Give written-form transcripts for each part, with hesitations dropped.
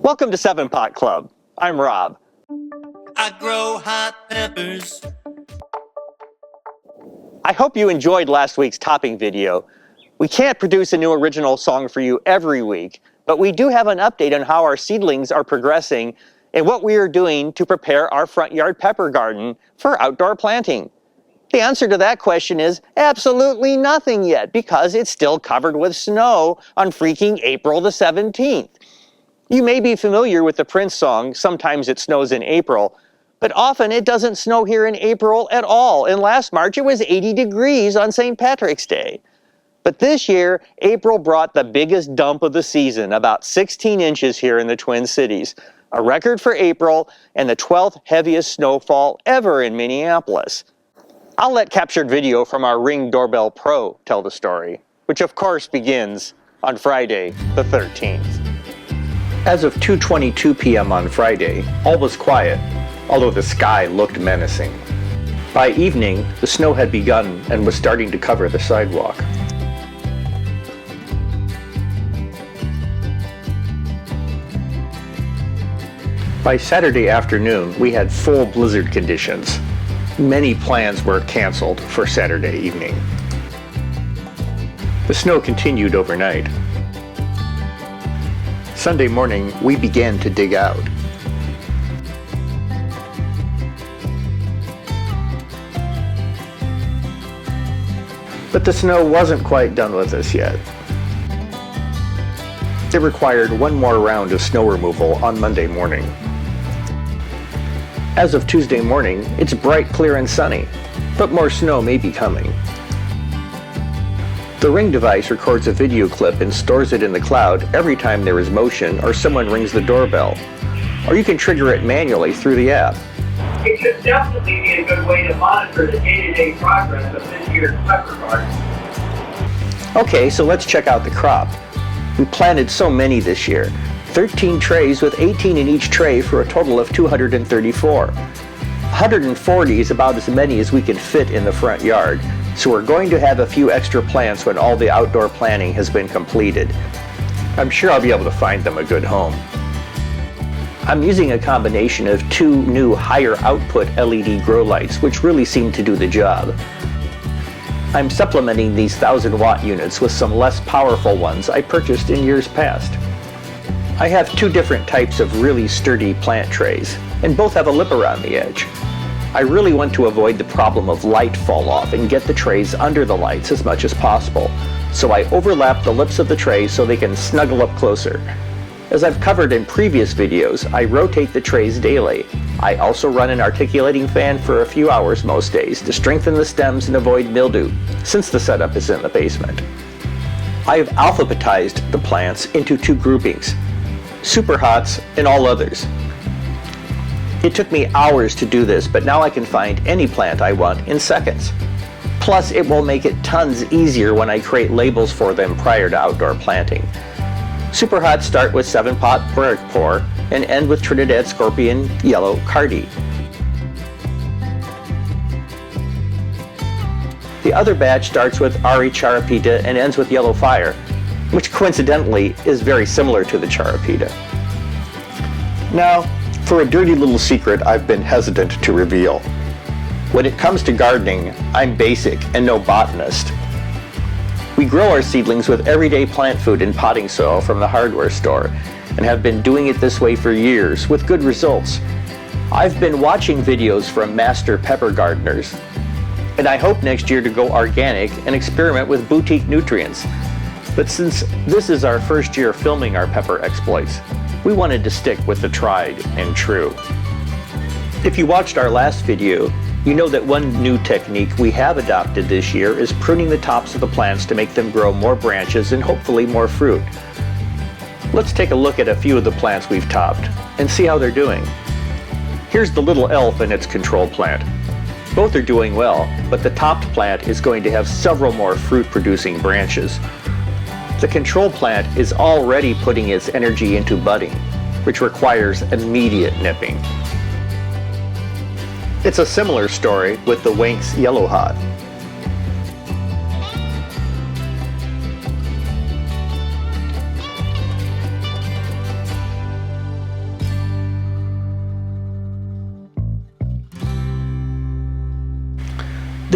Welcome to 7 Pot Club. I'm Rob. I grow hot peppers. I hope you enjoyed last week's topping video. We can't produce a new original song for you every week, but we do have an update on how our seedlings are progressing and what we are doing to prepare our front yard pepper garden for outdoor planting. The answer to that question is absolutely nothing yet because it's still covered with snow on freaking April the 17th. You may be familiar with the Prince song, Sometimes It Snows in April, but often it doesn't snow here in April at all, and last March it was 80 degrees on St. Patrick's Day. But this year, April brought the biggest dump of the season, about 16 inches here in the Twin Cities, a record for April and the 12th heaviest snowfall ever in Minneapolis. I'll let captured video from our Ring Doorbell Pro tell the story, which of course begins on Friday the 13th. As of 2:22 p.m. on Friday, all was quiet, although the sky looked menacing. By evening, the snow had begun and was starting to cover the sidewalk. By Saturday afternoon, we had full blizzard conditions. Many plans were canceled for Saturday evening. The snow continued overnight. Sunday morning, we began to dig out. But the snow wasn't quite done with us yet. It required one more round of snow removal on Monday morning. As of Tuesday morning, it's bright, clear, and sunny, but more snow may be coming. The Ring device records a video clip and stores it in the cloud every time there is motion or someone rings the doorbell, or you can trigger it manually through the app. It should definitely be a good way to monitor the day-to-day progress of this year's pepper garden. Okay, so let's check out the crop. We planted so many this year. 13 trays with 18 in each tray for a total of 234. 140 is about as many as we can fit in the front yard, so we're going to have a few extra plants when all the outdoor planning has been completed. I'm sure I'll be able to find them a good home. I'm using a combination of two new higher output LED grow lights, which really seem to do the job. I'm supplementing these 1,000-watt units with some less powerful ones I purchased in years past. I have two different types of really sturdy plant trays, and both have a lip around the edge. I really want to avoid the problem of light fall off and get the trays under the lights as much as possible, so I overlap the lips of the trays so they can snuggle up closer. As I've covered in previous videos, I rotate the trays daily. I also run an articulating fan for a few hours most days to strengthen the stems and avoid mildew, since the setup is in the basement. I have alphabetized the plants into two groupings: super hots and all others. It took me hours to do this, but now I can find any plant I want in seconds. Plus, it will make it tons easier when I create labels for them prior to outdoor planting. Super hots start with 7-pot Briarpore and end with Trinidad Scorpion Yellow Cardi. The other batch starts with Ari Charapita and ends with Yellow Fire, which coincidentally is very similar to the Charapita. Now, for a dirty little secret I've been hesitant to reveal. When it comes to gardening, I'm basic and no botanist. We grow our seedlings with everyday plant food and potting soil from the hardware store, and have been doing it this way for years with good results. I've been watching videos from master pepper gardeners, and I hope next year to go organic and experiment with boutique nutrients. But since this is our first year filming our pepper exploits, we wanted to stick with the tried and true. If you watched our last video, you know that one new technique we have adopted this year is pruning the tops of the plants to make them grow more branches and hopefully more fruit. Let's take a look at a few of the plants we've topped and see how they're doing. Here's the little elf and its control plant. Both are doing well, but the topped plant is going to have several more fruit-producing branches. The control plant is already putting its energy into budding, which requires immediate nipping. It's a similar story with the Wanks Yellow Hot.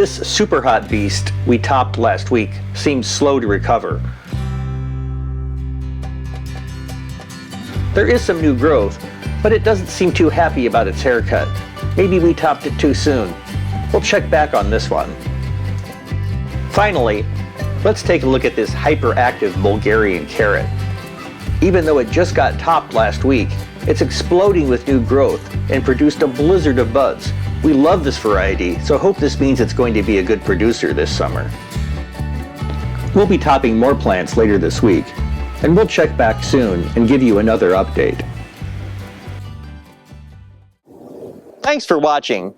This super hot beast we topped last week seems slow to recover. There is some new growth, but it doesn't seem too happy about its haircut. Maybe we topped it too soon. We'll check back on this one. Finally, let's take a look at this hyperactive Bulgarian carrot. Even though it just got topped last week, it's exploding with new growth and produced a blizzard of buds. We love this variety, so hope this means it's going to be a good producer this summer. We'll be topping more plants later this week, and we'll check back soon and give you another update. Thanks for watching.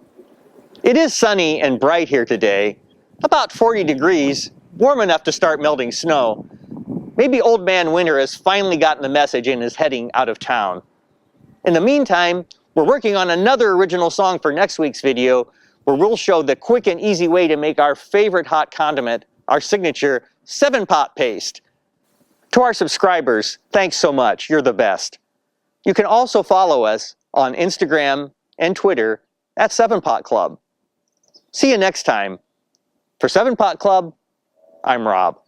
It is sunny and bright here today, about 40 degrees, warm enough to start melting snow. Maybe Old Man Winter has finally gotten the message and is heading out of town. In the meantime, we're working on another original song for next week's video, where we'll show the quick and easy way to make our favorite hot condiment, our signature 7-pot paste. To our subscribers, thanks so much, you're the best. You can also follow us on Instagram and Twitter at 7-Pot Club. See you next time. For 7-Pot Club, I'm Rob.